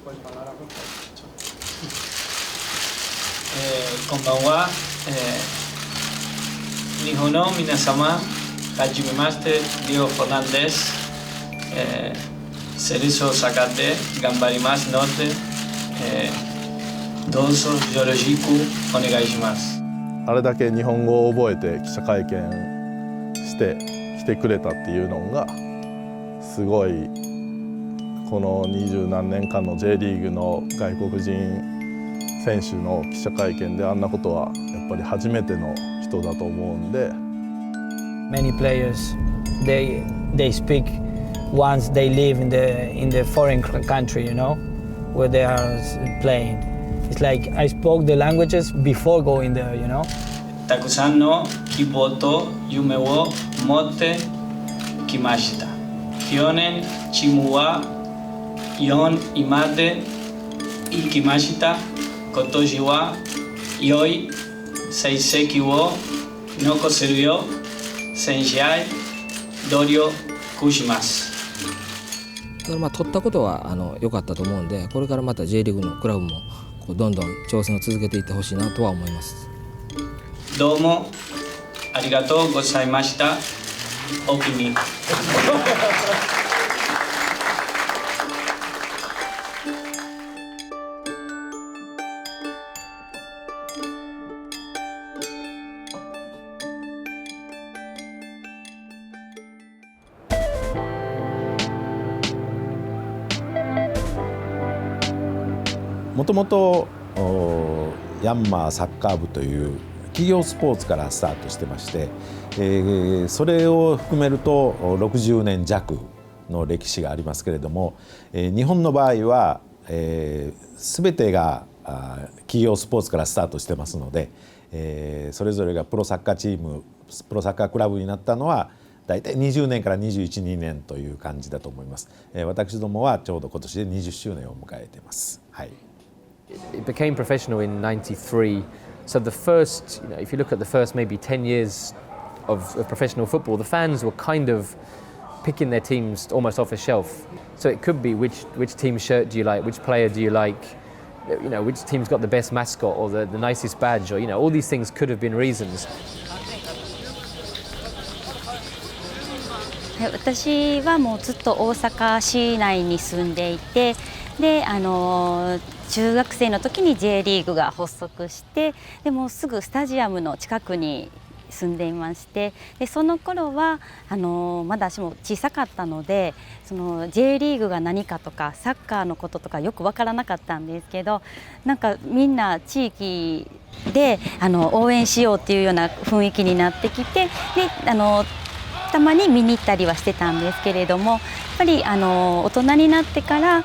こんばんは。日本の皆様、はじめまして、リオ・フォランです。セレソOsakaで頑張りますので、どうぞよろしくお願いします。あれだけ日本語を覚えて記者会見して来てくれたっていうのがすごいこの20何年間の J リーグの外国人選手の記者会見であんなことはやっぱり初めての人だと思うんで。Many players they speak once they live in the foreign country, you know, where they are playing. It's like I spoke the languages before going there, you know. たくさんの希望と夢を持ってきました。去年チームは4位まで行きました。今年は良い成績を残せるよう全試合努力します。取ったことは良かったと思うんで、これからまた J リーグのクラブもどんどん挑戦を続けていってほしいなとは思います。どうもありがとうございました。おきに。もともとヤンマーサッカー部という企業スポーツからスタートしてまして、それを含めると60年弱の歴史がありますけれども、日本の場合は全てが企業スポーツからスタートしてますので、それぞれがプロサッカーチーム、プロサッカークラブになったのは大体20年から21、2年という感じだと思います。私どもはちょうど今年で20周年を迎えています。はい。It became professional in '93. So the first, if you look at the first maybe 10 years of professional football, the fans were kind of picking their teams almost off a shelf. So it could be which team shirt do you like, which player do you like, which team's got the best mascot or the nicest badge, or all these things could have been reasons. 私はもうずっと大阪市内に住んでいて、で中学生の時に J リーグが発足して、でもすぐスタジアムの近くに住んでいまして、でその頃はまだ私も小さかったので、その J リーグが何かとかサッカーのこととかよく分からなかったんですけど、なんかみんな地域で応援しようっていうような雰囲気になってきて、でたまに見に行ったりはしてたんですけれども、やっぱり大人になってから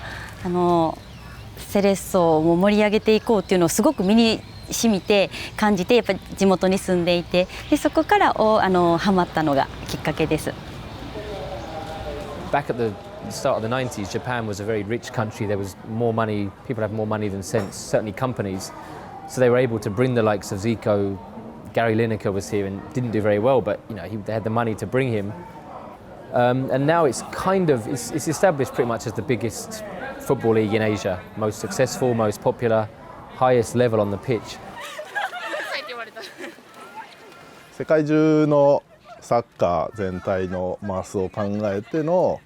セレッソを盛り上げていこうっていうのをすごく身に染みて感じて、やっぱり地元に住んでいて、でそこからハマったのがきっかけです。Back at the start of the 90s, Japan was a very rich country. There was more money, people had more money than sense, certainly companies. So they were able to bring the likes of Zico. Gary Lineker was here and didn't do very well, but they had the money to bring him. And now it's it's established pretty much as the biggest football league in Asia, most successful, most popular, highest level on the pitch. 世界中のサッカー全体のマスを考えての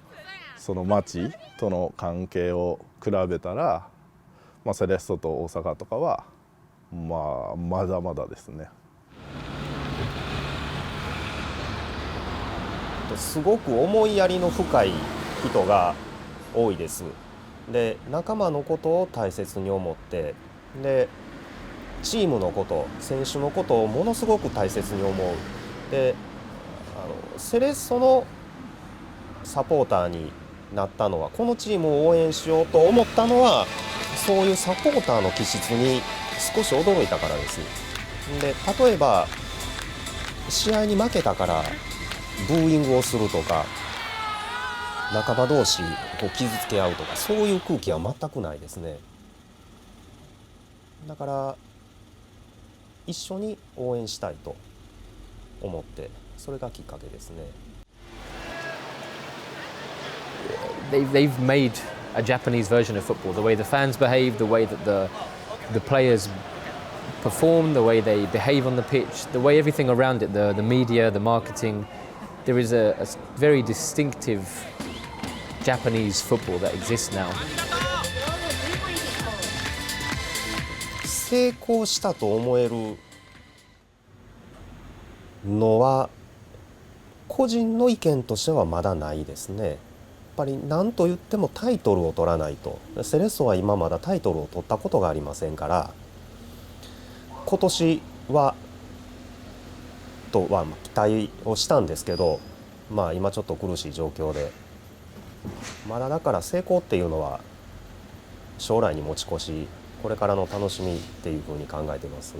その街との関係を比べたら、セレッソと大阪とかはまだまだですね。すごく思いやりの深い人が多いです。で、仲間のことを大切に思って、でチームのこと、選手のことをものすごく大切に思う。で、セレッソのサポーターになったのは、このチームを応援しようと思ったのは、そういうサポーターの気質に少し驚いたからです。で、例えば試合に負けたからブーイングをするとか、仲間同士を傷つけ合うとか、そういう空気は全くないですね。だから一緒に応援したいと思って、それがきっかけですね。They've made a Japanese version of football. The way the fans behave, the way that the players perform, the way they behave on the pitch, the way everything around it, the media, the marketing. There is a very distinctive Japanese football that exists now. 成功したと思えるのは個人の意見としてはまだないですね。やっぱり何と言ってもタイトルを取らないと。セレッソは今まだタイトルを取ったことがありませんから、今年はとは期待をしたんですけど、まあ今ちょっと苦しい状況で、まだだから成功っていうのは将来に持ち越し、これからの楽しみっていうふうに考えています。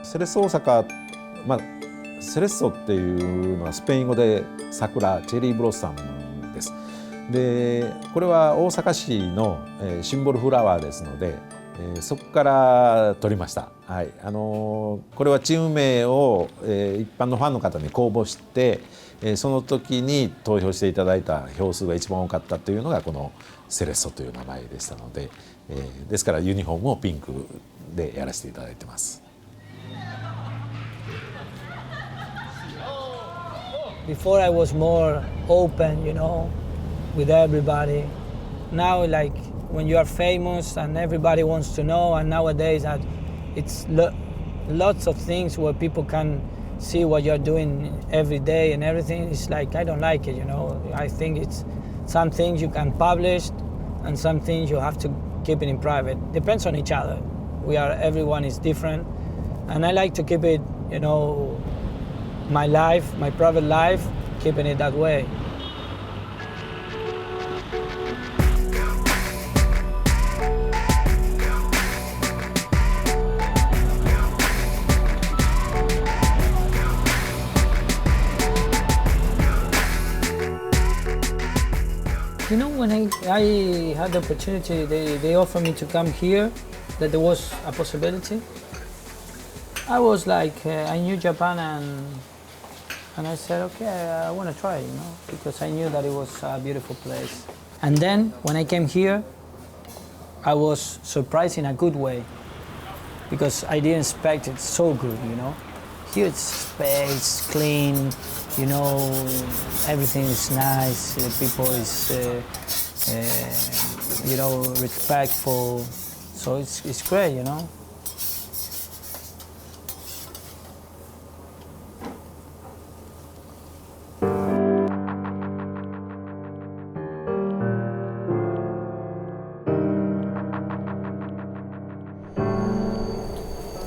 セレッソ大阪、セレッソっていうのはスペイン語で桜、チェリーブロッサムです。でこれは大阪市のシンボルフラワーですので、そこから取りました。はい、これはチーム名を一般のファンの方に公募して、その時に投票していただいた票数が一番多かったというのがこのセレッソという名前でしたので、ですからユニフォームをピンクでやらせていただいてます。Before I was more open, you know, with everybody. Now, like, when you are famous and everybody wants to know, and nowadays it's lots of things where people can see what you're doing every day and everything. It's like, I don't like it, you know. I think it's some things you can publish and some things you have to keep it in private. Depends on each other. Everyone is different. And I like to keep it, you know, my life, my private life, keeping it that way. You know, when I had the opportunity, they offered me to come here, that there was a possibility. I was like, I knew Japan and I said, okay, I want to try, you know, because I knew that it was a beautiful place. And then when I came here, I was surprised in a good way, because I didn't expect it so good, you know. Here it's space, clean, you know, everything is nice, the people is, you know, respectful, so it's great, you know.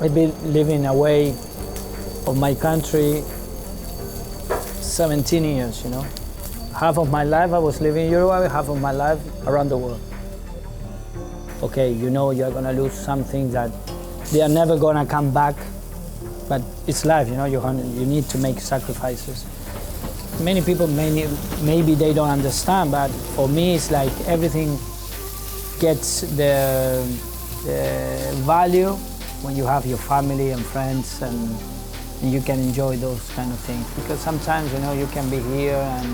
I've been living away of my country 17 years, you know. Half of my life I was living in Uruguay, half of my life around the world. Okay, you know you're gonna lose something that they are never gonna come back, but it's life, you know, you need to make sacrifices. Many people maybe they don't understand, but for me it's like everything gets the value when you have your family and friends and you can enjoy those kind of things. Because sometimes, you know, you can be here and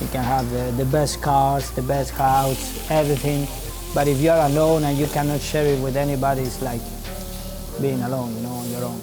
you can have the best cars, the best house, everything. But if you're alone and you cannot share it with anybody, it's like being alone, you know, on your own.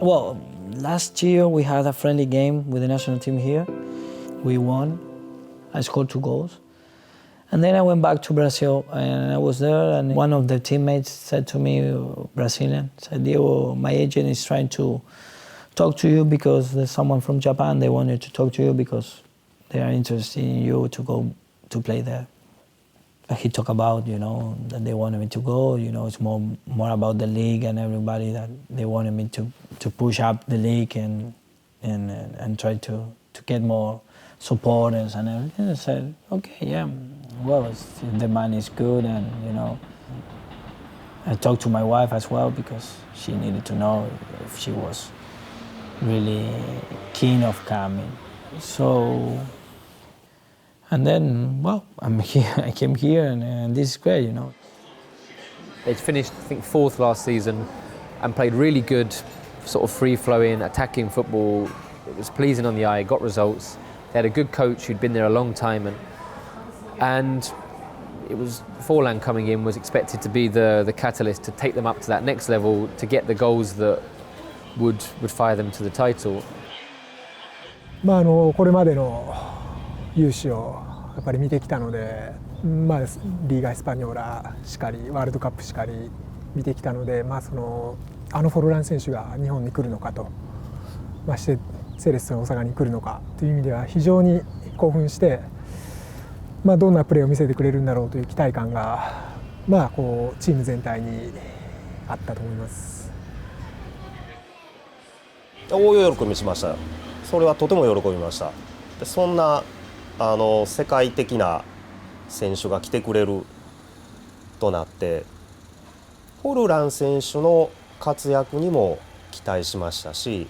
Well, last year we had a friendly game with the national team here. We won. I scored 2 goals. And then I went back to Brazil and I was there and one of the teammates said to me, Brazilian, said, Diego, my agent is trying to talk to you because there's someone from Japan, they wanted to talk to you because they are interested in you to go to play there. he talked about, you know, that they wanted me to go. You know, it's more about the league and everybody, that they wanted me to push up the league and try to get more supporters and everything. I said, okay, yeah, well, the money is good, and you know, I talked to my wife as well because she needed to know if she was really keen of coming. So, and then, well, I'm here. I came here, and this is great, you know. They'd finished, I think, 4th last season and played really good, sort of free-flowing, attacking football. It was pleasing on the eye, got results. They had a good coach who'd been there a long time, and it was Forlan coming in was expected to be the catalyst to take them up to that next level, to get the goals that would fire them to the title. これまでの勇姿をやっぱり見てきたので、リーガ・エスパニョーラしかりワールドカップしかり見てきたので、フォルラン選手が日本に来るのかと、ましてセレッソの大阪に来るのかという意味では非常に興奮して、どんなプレーを見せてくれるんだろうという期待感が、こうチーム全体にあったと思います。大喜びしました。それはとても喜びました。でそんな世界的な選手が来てくれるとなって、フォルラン選手の活躍にも期待しましたし、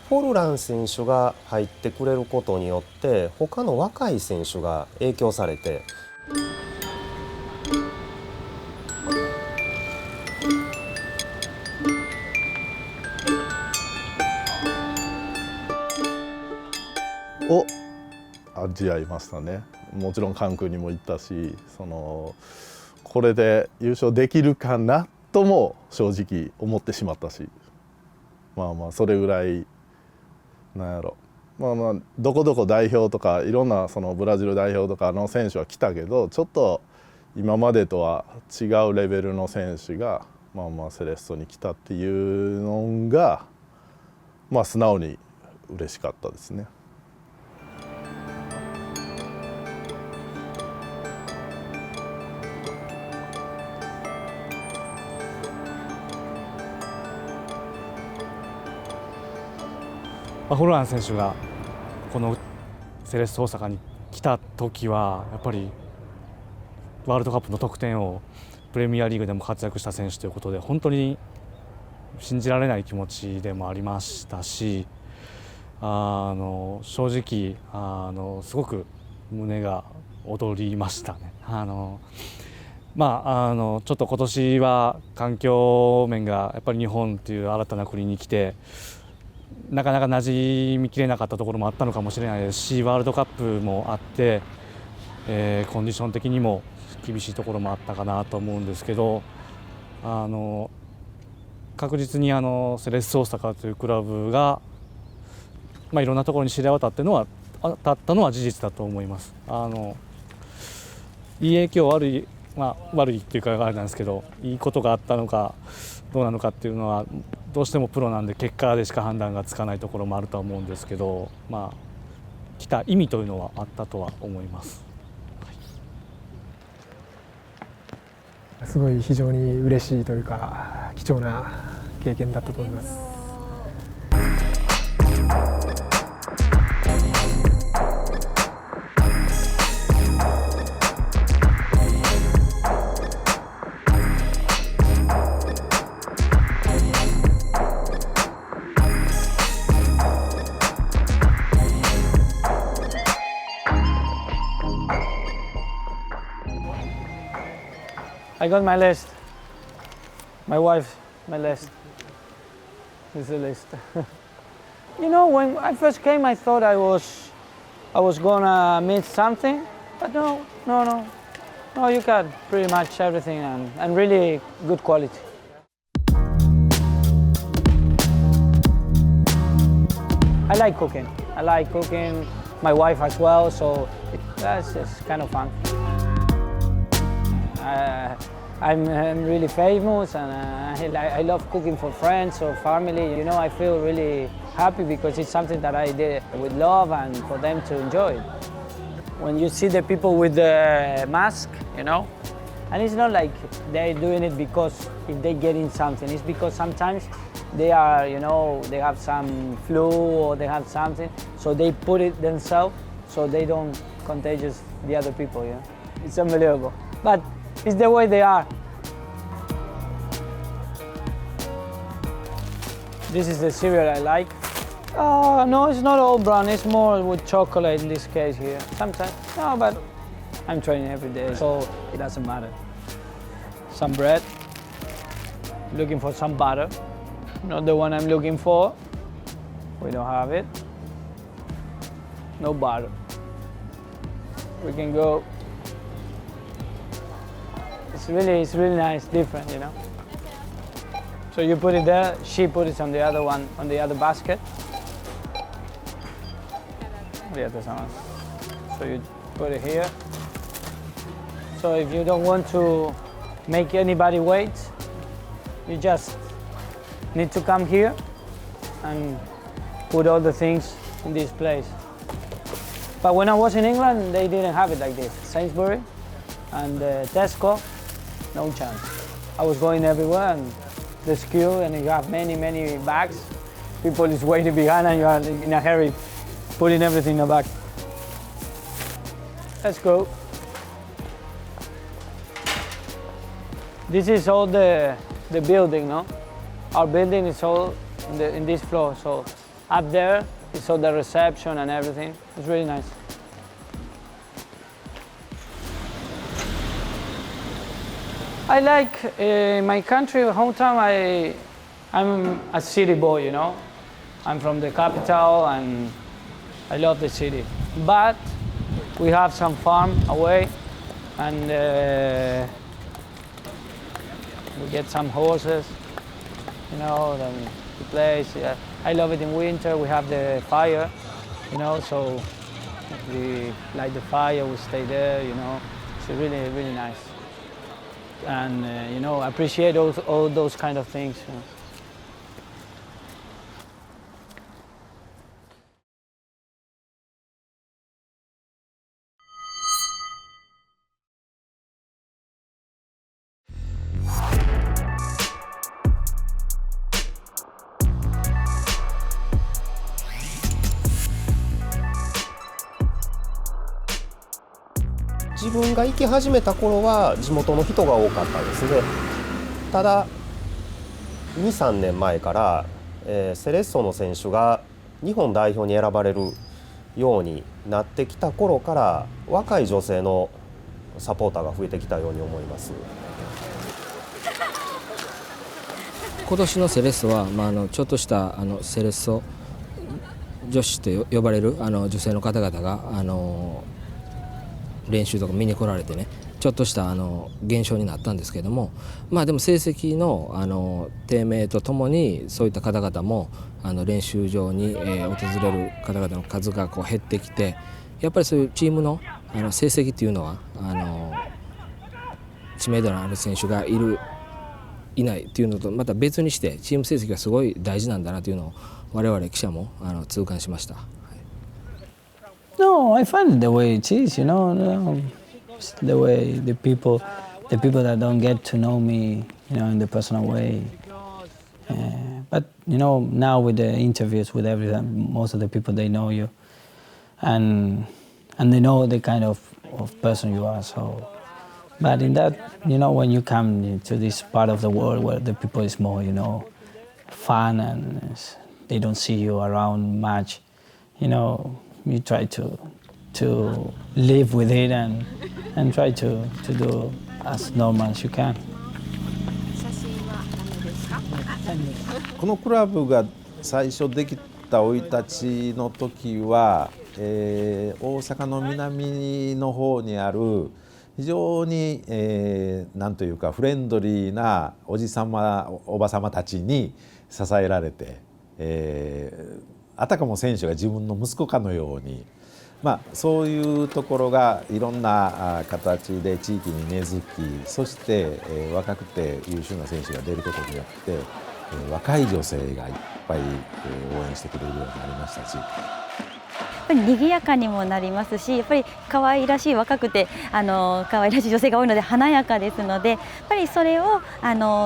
フォルラン選手が入ってくれることによって他の若い選手が影響されて、味わいましたね。もちろん関空にも行ったし、これで優勝できるかなとも正直思ってしまったし、それぐらいなんやろ、どこどこ代表とかいろんなブラジル代表とかの選手は来たけど、ちょっと今までとは違うレベルの選手がセレッソに来たっていうのが素直に嬉しかったですね。フォルラン選手がこのセレッソ大阪に来た時はやっぱりワールドカップの得点王、プレミアリーグでも活躍した選手ということで本当に信じられない気持ちでもありましたし、正直すごく胸が躍りましたね。ちょっと今年は環境面がやっぱり日本という新たな国に来てなかなか馴染みきれなかったところもあったのかもしれないですし、ワールドカップもあって、コンディション的にも厳しいところもあったかなと思うんですけど、確実にセレッソ大阪というクラブが、いろんなところに知れ渡ったのは事実だと思います。いい影響悪いっていうかあれなんですけど、いいことがあったのかどうなのかっていうのはどうしてもプロなんで結果でしか判断がつかないところもあるとは思うんですけど、来た意味というのはあったとは思います。すごい非常に嬉しいというか貴重な経験だったと思います。I got my list. My wife, my list. This is the list. You know, when I first came, I thought I was gonna miss something, but no. You got pretty much everything and really good quality. I like cooking. My wife as well, so that's just kind of fun. I'm really famous, and I love cooking for friends or family. You know, I feel really happy because it's something that I did with love and for them to enjoy. when you see the people with the mask, you know, and it's not like they're doing it because if they're getting something, it's because sometimes they are, you know, they have some flu or they have something, so they put it themselves so they don't contagious the other people, you know. It's unbelievable, but it's the way they are. This is the cereal I like. No, it's not all brown, it's more with chocolate in this case here. Sometimes, no, but I'm training every day, so it doesn't matter. Some bread, looking for some butter. Not the one I'm looking for. We don't have it. No butter. We can go. It's really nice, different, you know. So you put it there, she put it on the other one, on the other basket. So you put it here. So if you don't want to make anybody wait, you just need to come here and put all the things in this place. But when I was in England, they didn't have it like this. Sainsbury and Tesco, no chance. I was going everywhere and there's queue and you have many bags. People is waiting behind and you are in a hurry, putting everything in the bag. Let's go. This is all the building, no? Our building is all in this floor, so up there is all the reception and everything. It's really nice. I like my country, hometown. I'm a city boy, you know. I'm from the capital and I love the city. But we have some farm away and we get some horses, you know, the place. Yeah. I love it in winter. We have the fire, you know, so we light the fire, we stay there, you know. It's really nice. And, you know, I appreciate all those kind of things. You know.自分が行き始めた頃は地元の人が多かったですね。ただ 2,3 年前から、セレッソの選手が日本代表に選ばれるようになってきた頃から若い女性のサポーターが増えてきたように思います。今年のセレッソは、ちょっとしたセレッソ女子と呼ばれる女性の方々が練習とか見に来られてね、ちょっとした現象になったんですけれども、でも成績の低迷とともにそういった方々も練習場に訪れる方々の数が減ってきて、やっぱりそういうチームの成績っていうのは知名度のある選手がいないっていうのとまた別にしてチーム成績がすごい大事なんだなというのを我々記者も痛感しました。No, I find it the way it is, you know, the way the people that don't get to know me, you know, in the personal way. But, you know, now with the interviews, with everything, most of the people, they know you. And they know the kind of person you are, so. But in that, you know, when you come to this part of the world where the people is more, you know, fun and they don't see you around much, you know, you try to live with it and try to do as normal as you can. このクラブが最初できた生い立ちの時は、大阪の南の方にある非常に、なんというかフレンドリーなおじさまおばさまたちに支えられて、あたかも選手が自分の息子かのように、そういうところがいろんな形で地域に根付き、そして、若くて優秀な選手が出ることによって、若い女性がいっぱい応援してくれるようになりましたし。ぱり賑やかにもなりますし、やっぱり可愛らしい若くて可愛らしい女性が多いので華やかですので、やっぱりそれを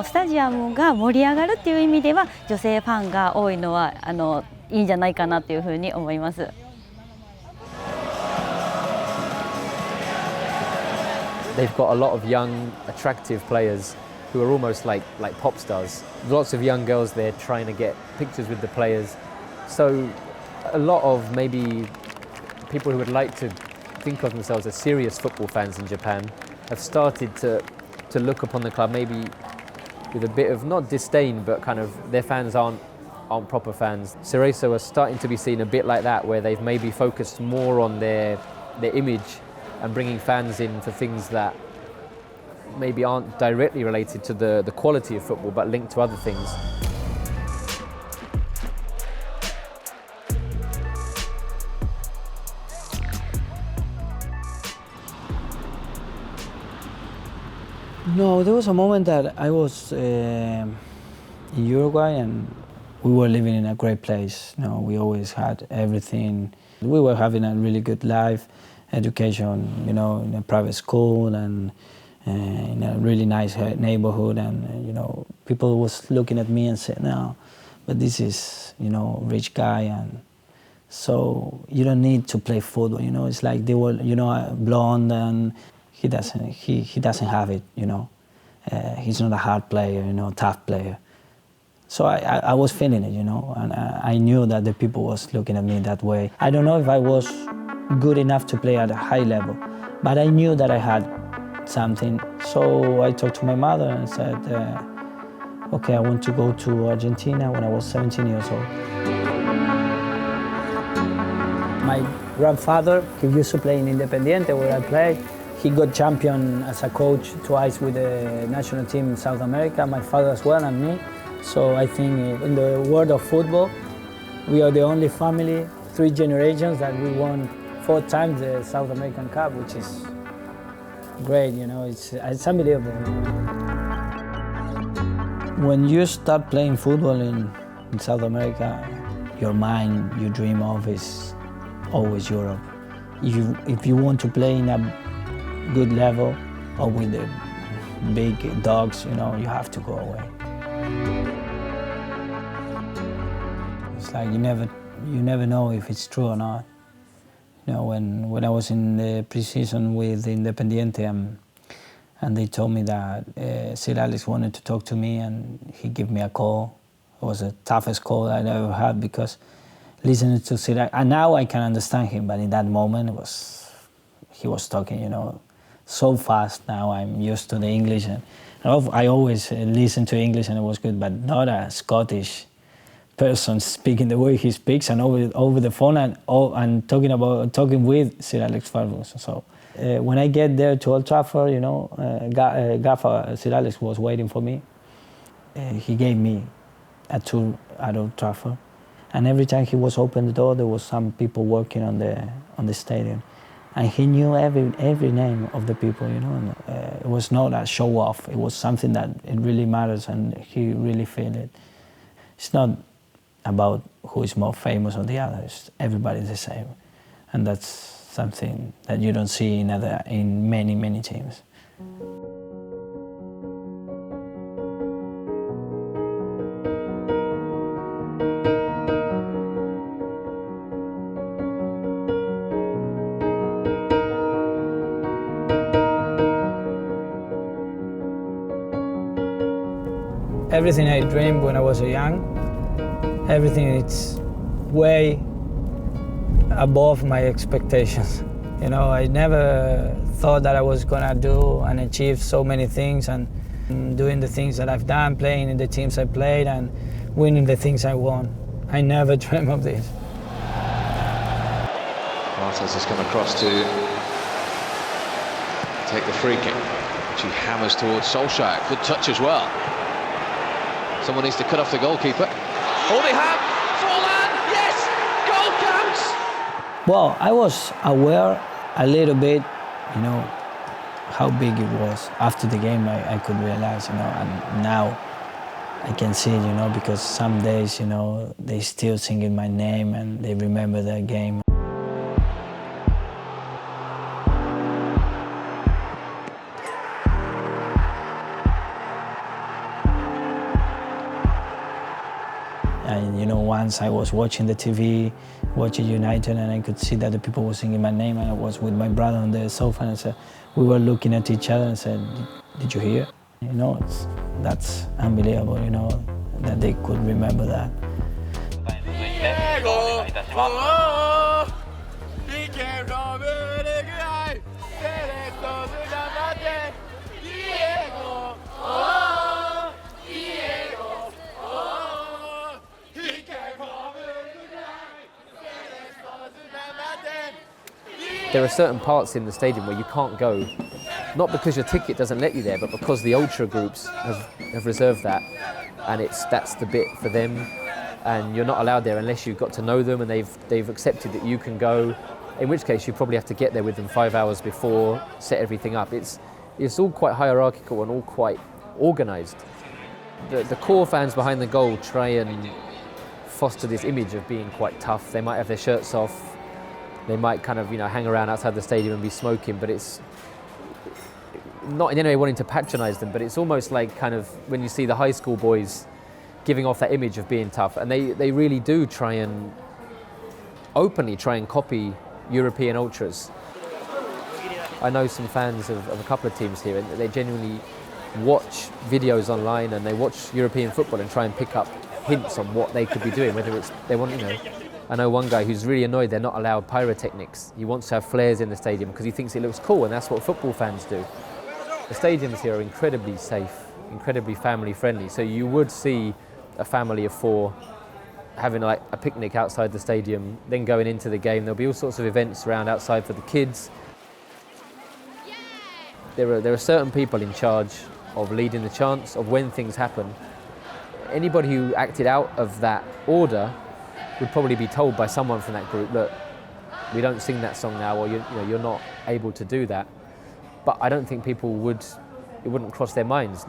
スタジアムが盛り上がるっていう意味では女性ファンが多いのはいいんじゃないかなというふうに思います。They've got a lot of young, attractive players who are almost like pop stars. Lots of young girls there trying to get pictures with the players. So a lot of maybe people who would like to think of themselves as serious football fans in Japan have started to look upon the club maybe with a bit of, not disdain, but kind of their fans aren't proper fans. Cerezo are starting to be seen a bit like that, where they've maybe focused more on their image and bringing fans in for things that maybe aren't directly related to the quality of football, but linked to other things. No, there was a moment that I was in Uruguay and we were living in a great place. You know, we always had everything. We were having a really good life, education, you know, in a private school and in a really nice neighborhood. And, you know, people was looking at me and said, no, but this is, you know, rich guy. And so you don't need to play football, you know. It's like they were, you know, blonde and he doesn't have it, you know. He's not a hard player, you know, tough player. So I was feeling it, you know, and I knew that the people was looking at me that way. I don't know if I was good enough to play at a high level, but I knew that I had something. So I talked to my mother and said, okay, I want to go to Argentina when I was 17 years old. My grandfather, he used to play in Independiente where I played. He got champion as a coach twice with the national team in South America, my father as well and me. So I think in the world of football, we are the only family, 3 generations that we won 4 times the South American Cup, which is great, you know, it's unbelievable. When you start playing football in South America, your mind, you dream of is always Europe. If you want to play in a good level or with the big dogs, you know, you have to go away. It's like you never know if it's true or not. You know, when I was in the preseason with Independiente and they told me that Sir Alex wanted to talk to me and he gave me a call. It was the toughest call I'd ever had because listening to Sir Alex, and now I can understand him, but in that moment he was talking, you know, so fast. Now I'm used to the English and I always listen to English and it was good, but not a Scottish person speaking the way he speaks and over the phone and talking with Sir Alex Ferguson. So when I get there to Old Trafford, you know, Gaffer Sir Alex was waiting for me. He gave me a tour at Old Trafford, and every time he was open the door, there was some people working on the stadium. And he knew every name of the people, you know. And, it was not a show off. It was something that it really matters, and he really felt it. It's not about who is more famous than the others. Everybody's the same, and that's something that you don't see in many teams. Everything I dreamed when I was young, everything it's way above my expectations. You know, I never thought that I was gonna do and achieve so many things and doing the things that I've done, playing in the teams I played and winning the things I won. I never dreamed of this. Bartes has come across to take the free kick, which he hammers towards Solskjaer. Good touch as well. Someone needs to cut off the goalkeeper. Oh, they have! Forlan! Yes! Goal counts! Well, I was aware a little bit, you know, how big it was. After the game, I could realize, you know, and now I can see it, you know, because some days, you know, they still singing my name and they remember that game. And once I was watching the TV, watching United, and I could see that the people were singing my name, and I was with my brother on the sofa, and I said, we were looking at each other and said, did you hear? That's unbelievable, that they could remember that. There are certain parts in the stadium where you can't go, not because your ticket doesn't let you there, but because the ultra groups have reserved that, and that's the bit for them, and you're not allowed there unless you've got to know them and they've accepted that you can go, in which case you probably have to get there with them 5 hours before, set everything up. It's all quite hierarchical and all quite organised. The core fans behind the goal try and foster this image of being quite tough. They might have their shirts off, they might kind of hang around outside the stadium and be smoking, but it's not in any way wanting to patronise them, but it's almost like kind of when you see the high school boys giving off that image of being tough, and they really do openly try and copy European ultras. I know some fans of a couple of teams here, and they genuinely watch videos online and they watch European football and try and pick up hints on what they could be doing, whether it's they want, I know one guy who's really annoyed they're not allowed pyrotechnics. He wants to have flares in the stadium because he thinks it looks cool, and that's what football fans do. The stadiums here are incredibly safe, incredibly family friendly, so you would see a family of 4 having like a picnic outside the stadium, then going into the game. There'll be all sorts of events around outside for the kids. There are certain people in charge of leading the chants, of when things happen. Anybody who acted out of that order would probably be told by someone from that group, look, we don't sing that song now, or you're not able to do that. But I don't think people it wouldn't cross their minds.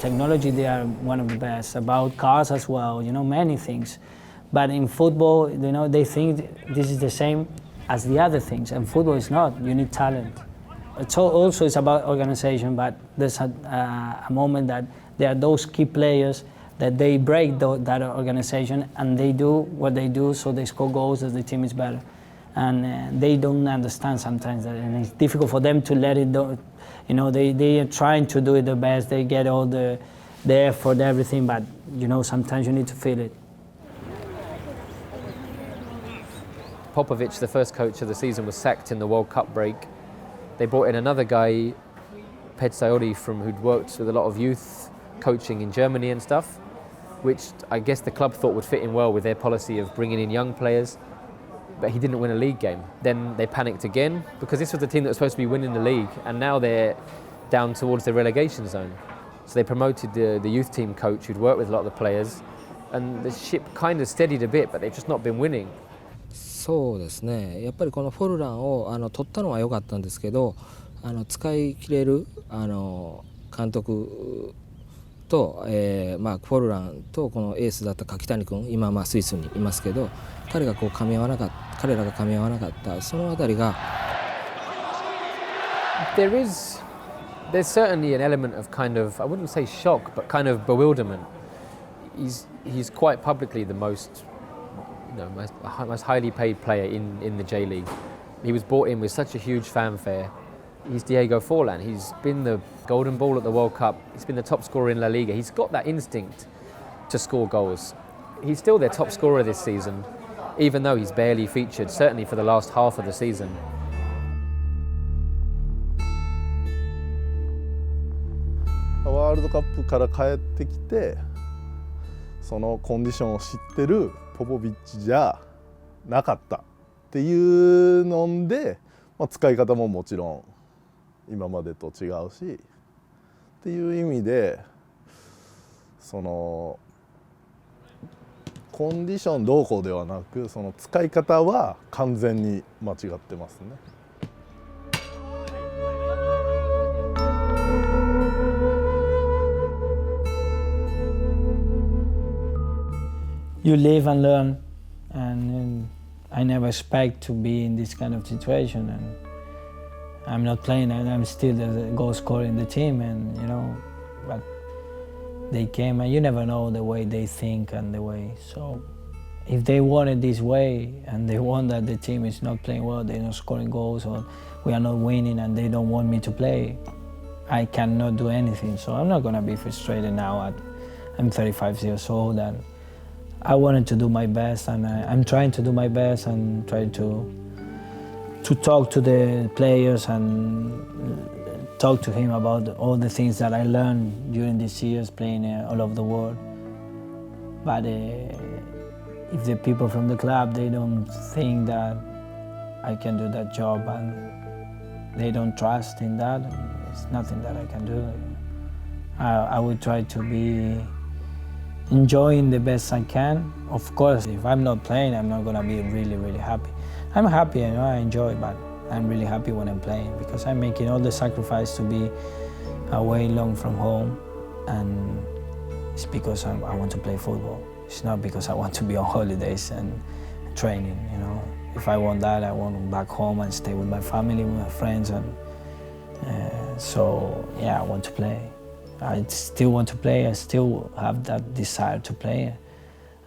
Technology, they are one of the best. About cars as well, many things. But in football, they think this is the same as the other things, and football is not. You need talent. It's about organization, but there's a moment that there are those key players that they break that organization, and they do what they do, so they score goals as the team is better. And they don't understand sometimes that, and it's difficult for them to let it go. They are trying to do it the best. They get all the effort, everything, but sometimes you need to feel it. Popovic, the first coach of the season, was sacked in the World Cup break. They brought in another guy, Petsaiori, who'd worked with a lot of youth coaching in Germany and stuff, which I guess the club thought would fit in well with their policy of bringing in young players. But he didn't win a league game. Then they panicked again, because this was the team that was supposed to be winning the league, and now they're down towards the relegation zone. So they promoted the youth team coach who'd worked with a lot of the players, and the ship kind of steadied a bit, but they've just not been winning. そうですね。やっぱりこのフォルランを取ったのは良かったんですけど、使い切れる監督と、フォルランとこのエースだった柿谷君、今スイスにいますけど、彼らが噛み合わなかった、そのあたりが。There's certainly an element of kind of, I wouldn't say shock, but kind of bewilderment. He's quite publicly the most highly paid player in the J League. He was brought in with such a huge fanfare. He's Diego Forlan. He's been the golden ball at the World Cup. He's been the top scorer in La Liga. He's got that instinct to score goals. He's still their top scorer this season, even though he's barely featured, certainly for the last half of the season. ワールドカップから帰ってきてそのコンディションを知ってるポポビッチじゃなかったっていうので、使い方ももちろん今までと違うしっていう意味でそのコンディションどうこうではなくその使い方は完全に間違ってますね。You live and learn, and I never expect to be in this kind of situation. And I'm not playing, and I'm still the goal scorer in the team, and but they came, and you never know the way they think and the way. So if they want it this way, and they want that the team is not playing well, they're not scoring goals, or we are not winning, and they don't want me to play, I cannot do anything. So I'm not gonna be frustrated now. I'm 35 years old, and I wanted to do my best, and I'm trying to do my best and try to talk to the players and talk to him about all the things that I learned during these years playing all over the world. But if the people from the club, they don't think that I can do that job and they don't trust in that, it's nothing that I can do. I would try to be enjoying the best I can. Of course, if I'm not playing, I'm not gonna be really, really happy. I'm happy, I enjoy, but I'm really happy when I'm playing because I'm making all the sacrifice to be away long from home, and it's because I want to play football. It's not because I want to be on holidays and training, If I want that, I want back home and stay with my family, with my friends, and so yeah, I want to play. I still want to play, I still have that desire to play,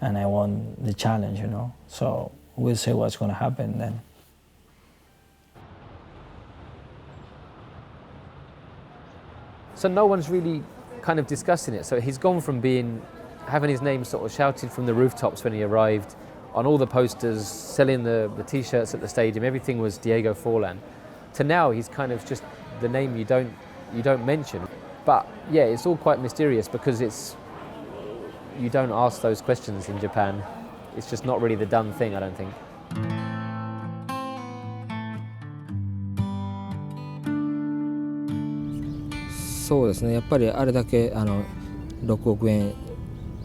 and I want the challenge, So we'll see what's going to happen then. So no one's really kind of discussing it. So he's gone from having his name sort of shouted from the rooftops when he arrived, on all the posters, selling the T-shirts at the stadium, everything was Diego Forlan, to now he's kind of just the name you don't mention. But yeah, it's all quite mysterious because you don't ask those questions in Japan. It's just not really the done thing, I don't think. そうですね、やっぱりあれだけ6億円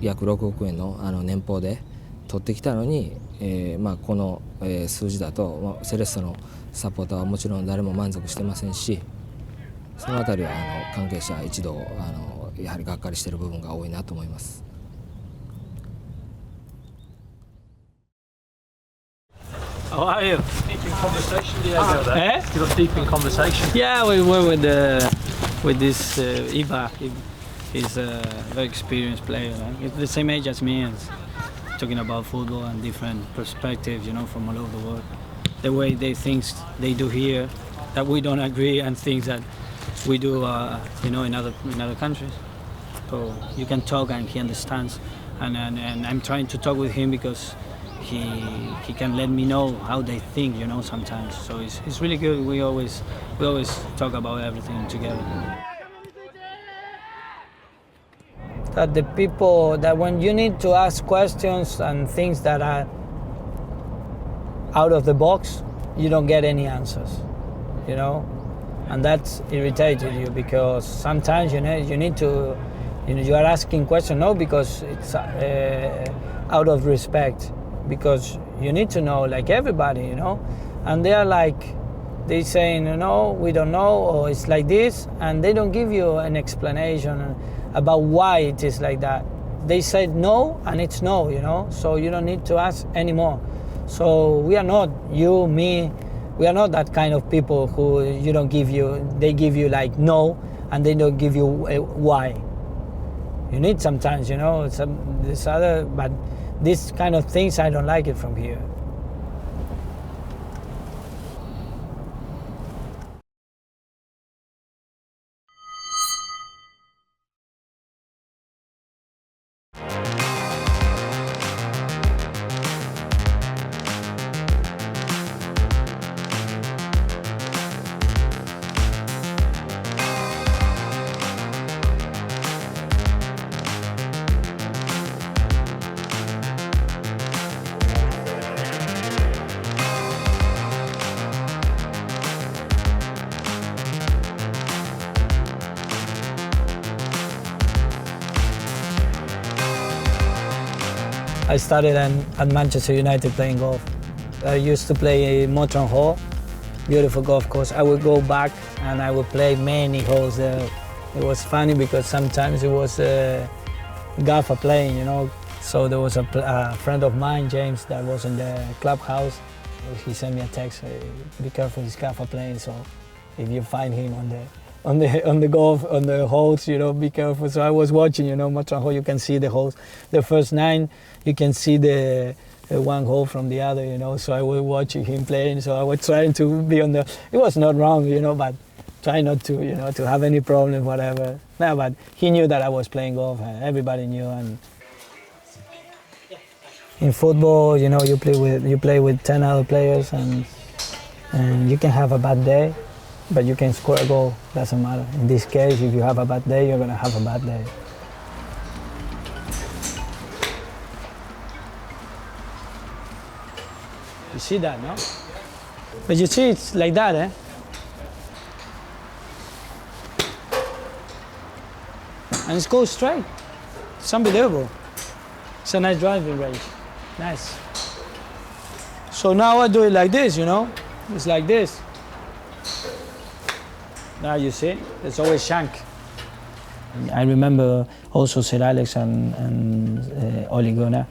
約6億円の年俸で取ってきたのに、この数字だと、セレッソのサポーターはもちろん誰も満足してませんし、そのあたりは関係者一同やはりがっかりしている部分が多いなと思います。How are you? Deep in conversation, Diego. There. You got deep in conversation. Yeah, we were with this Iba. He's a very experienced player. He's the same age as me, and talking about football and different perspectives, from all over the world. The way they think they do here, that we don't agree, and things that we do, in other countries. So you can talk, and he understands. And I'm trying to talk with him because he can let me know how they think, sometimes. So it's really good. We always talk about everything together. That the people, that when you need to ask questions and things that are out of the box, you don't get any answers, and that's irritated you because sometimes you need to, you are asking questions not because it's out of respect, because you need to know like everybody, and they are like, they saying, we don't know, or it's like this, and they don't give you an explanation about why it is like that. They said no, and it's no, so you don't need to ask anymore. So we are not, you, me, we are not that kind of people who they give you like no, and they don't give you why. You need sometimes, this other, but this kind of things, I don't like it from here. I started at Manchester United playing golf. I used to play Mottram Hall, beautiful golf course. I would go back and I would play many holes there. It was funny because sometimes it was golfer playing, you know. So there was a friend of mine, James, that was in the clubhouse. He sent me a text, be careful, this golfer playing. So if you find him on the holes, you know, be careful. So I was watching, you know, Mottram Hole, you can see the holes. The first 9, you can see the one hole from the other, you know. So I was watching him playing. So I was trying to be on the. It was not wrong, you know, but try not to, you know, to have any problem, whatever. No, but he knew that I was playing golf. And everybody knew. And in football, you know, you play with 10 other players, and you can have a bad day, but you can score a goal. Doesn't matter. In this case, if you have a bad day, you're gonna have a bad day. You see that, no? But you see, it's like that, eh? And it goes straight. It's unbelievable. It's a nice driving range. Nice. So now I do it like this, you know? It's like this. Now you see, it's always shank. I remember also Sir Alex and Ole Gunnar.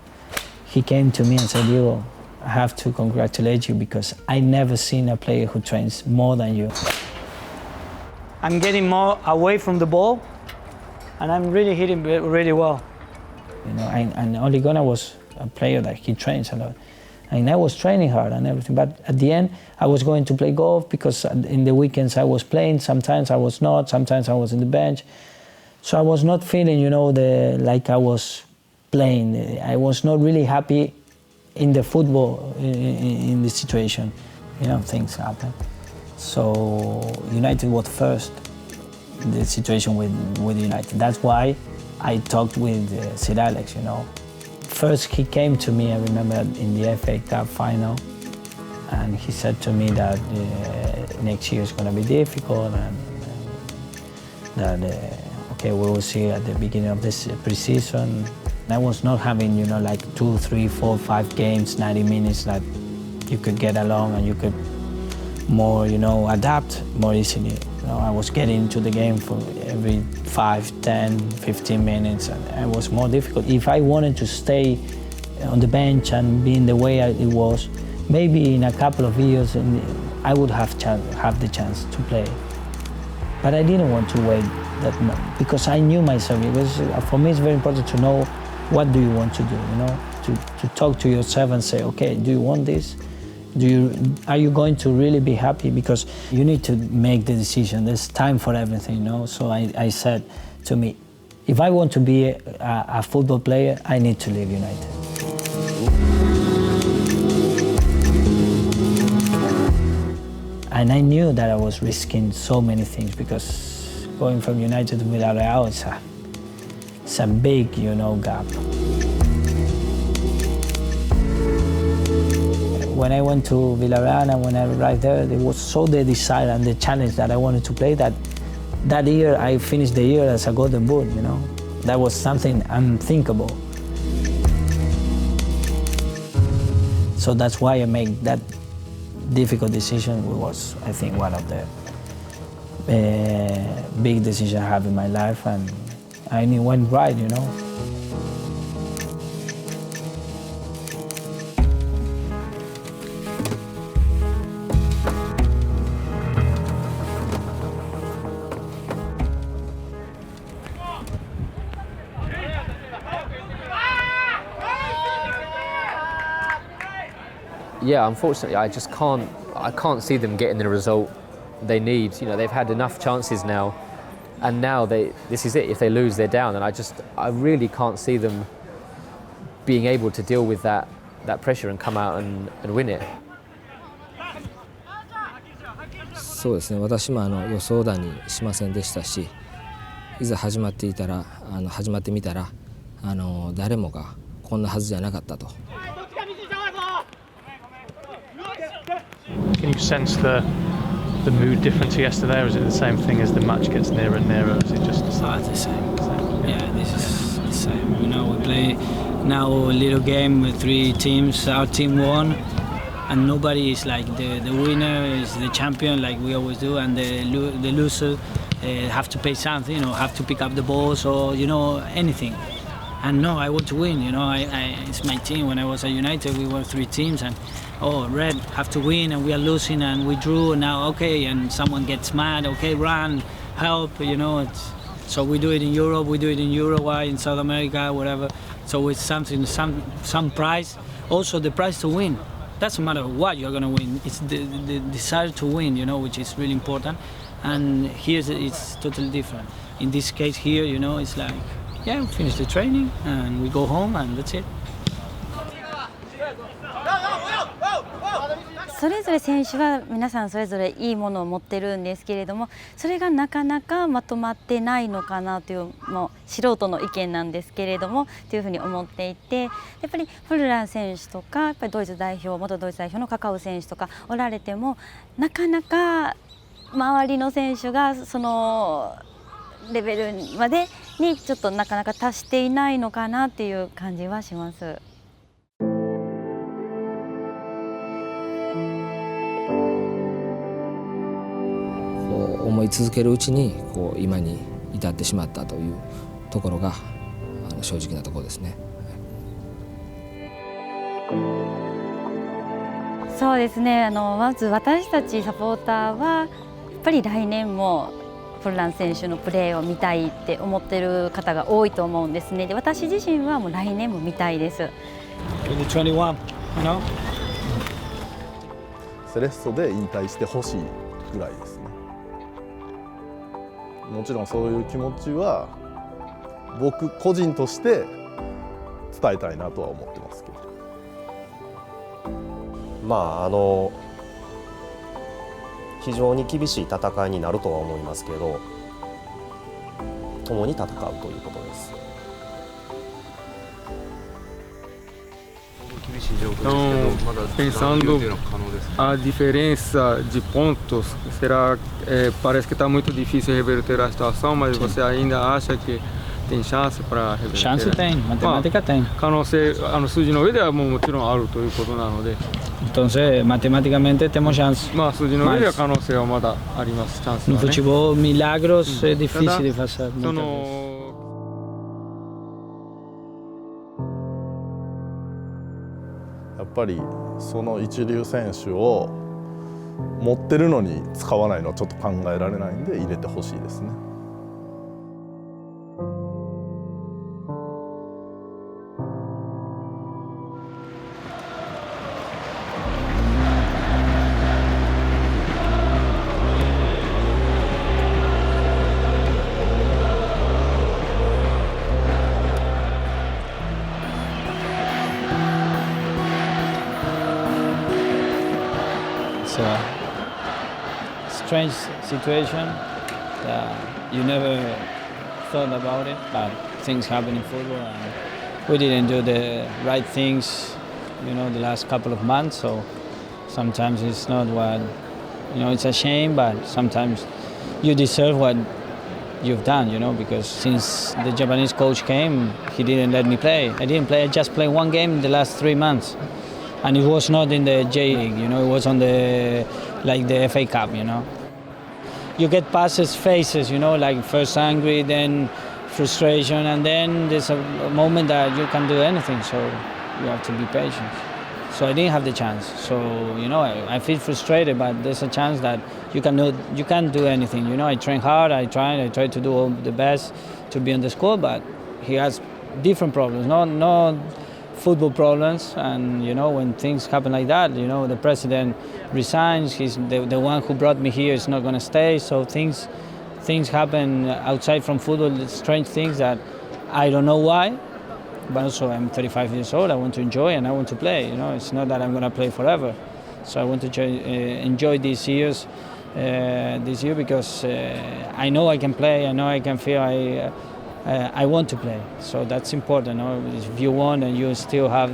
He came to me and said, Diego, I have to congratulate you because I never seen a player who trains more than you. I'm getting more away from the ball and I'm really hitting really well. You know, and Ole Gunnar was a player that he trains a lot. And I was training hard and everything, but at the end I was going to play golf because in the weekends I was playing, sometimes I was not, sometimes I was in the bench. So I was not feeling, you know, like I was playing. I was not really happy in the football, in the situation. You know, things happen. So United was first, the situation with United. That's why I talked with Sir Alex, you know. First he came to me, I remember in the FA Cup final, and he said to me that next year is going to be difficult and that, okay, we will see at the beginning of this pre-season. I was not having, you know, like 2, 3, 4, 5 games, 90 minutes that you could get along and you could more, you know, adapt more easily. You know, I was getting into the game for every 5, 10, 15 minutes, and it was more difficult. If I wanted to stay on the bench and be in the way it was, maybe in a couple of years I would have the chance to play. But I didn't want to wait that much because I knew myself. It was, for me, it's very important to know what do you want to do, you know, to talk to yourself and say, okay, do you want this? Are you going to really be happy? Because you need to make the decision. There's time for everything, you know. So I said to me, if I want to be a football player, I need to leave United. And I knew that I was risking so many things because going from United to Villarreal, it's a big, you know, gap. When I went to Villarreal and when I arrived there, it was so the desire and the challenge that I wanted to play that year I finished the year as a golden boot, you know. That was something unthinkable. So that's why I made that difficult decision. It was, I think, one of the big decisions I have in my life, and it went right, you know. Yeah, unfortunately, I can't see them getting the result they need. You know, they've had enough chances now, and now this is it. If they lose, they're down, and I really can't see them being able to deal with that pressure and come out and win it. そうですね。私も予想だにしませんでしたし、いざ始まってみたら誰もがこんなはずじゃなかったと。Can you sense the mood difference yesterday, or is it the same thing as the match gets nearer and nearer? Is it just the same? Yeah, this is the same. You know, we play now a little game with 3 teams. Our team won, and nobody is like the winner is the champion like we always do, and the loser have to pay something, have to pick up the balls or anything. And no, I want to win. It's my team. When I was at United, we were 3 teams, and Red have to win, and we are losing, and we drew. And now, okay, and someone gets mad. Okay, run, help. So we do it in Europe, we do it in Uruguay, in South America, whatever. So it's something, some prize. Also, the prize to win. Doesn't matter what you're gonna win. It's the desire to win, which is really important. And here it's totally different. In this case here, it's like, yeah, we finish the training and we go home and that's it. それぞれ選手は皆さんそれぞれいいものを持ってるんですけれども、それがなかなかまとまってないのかなという素人の意見なんですけれどもというふうに思っていて、やっぱりフルラン選手とかやっぱりドイツ代表元ドイツ代表のカカウ選手とかおられても、なかなか周りの選手がそのレベルまでにちょっとなかなか達していないのかなっていう感じはします。思い続けるうちに今に至ってしまったというところが正直なところですね。そうですね、まず私たちサポーターはやっぱり来年もフルラン選手のプレーを見たいって思ってる方が多いと思うんですね。で、私自身はもう来年も見たいです。21, セレッソで引退してほしいぐらいですね。もちろんそういう気持ちは僕個人として伝えたいなとは思ってますけど。非常に厳しい戦いになるとは思いますけど、共に戦うということです。厳しい状況ですけど、まだ残留というのは可能ですか？A diferença de pontos será, parece que está muito difícil reverter a situação, mas você ainda acha que tem chance para reverter? Chance tem, matemática tem. 可能性、数字の上ではもちろんあるということなので。Entonces, matemáticamente tenemos chance. 数字の上では可能性はまだあります。チャンスはね。No futebol, milagros é difícil de fazer. やっぱりその一流選手を持ってるのに使わないのはちょっと考えられないんで入れてほしいですね。It's a strange situation. You never thought about it, but things happen in football, and we didn't do the right things, the last couple of months. So sometimes it's not what, it's a shame, but sometimes you deserve what you've done, because since the Japanese coach came, he didn't let me play. I didn't play. I just played one game in the last 3 months. And it was not in the J League, it was on the FA Cup, You get passes, phases, like first angry, then frustration, and then there's a moment that you can't do anything, so you have to be patient. So I didn't have the chance. So, I feel frustrated, but there's a chance that you can't do anything. I train hard, I try to do all the best to be on the squad, but he has different problems, no football problems, and when things happen like that, the president resigns, he's the one who brought me here is not going to stay, so things happen outside from football, strange things that I don't know why, but also I'm 35 years old, I want to enjoy and I want to play, it's not that I'm going to play forever, so I want to enjoy these years because I know I can play, I know I can feel I want to play, so that's important. If you want and you still have,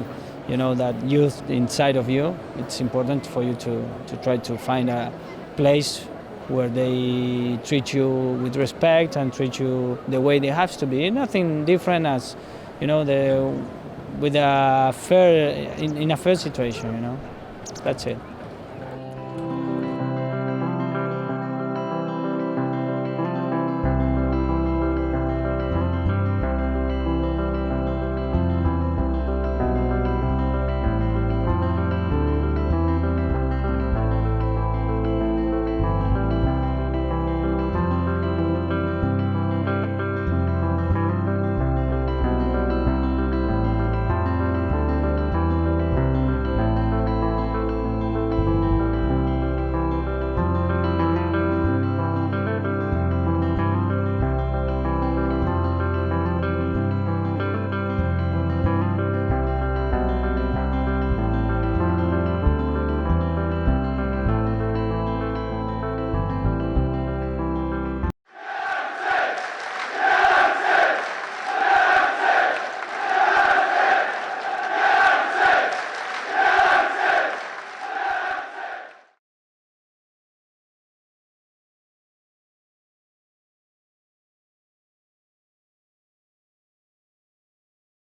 that youth inside of you, it's important for you to try to find a place where they treat you with respect and treat you the way they have to be. Nothing different as, with a fair in a fair situation, you know. That's it.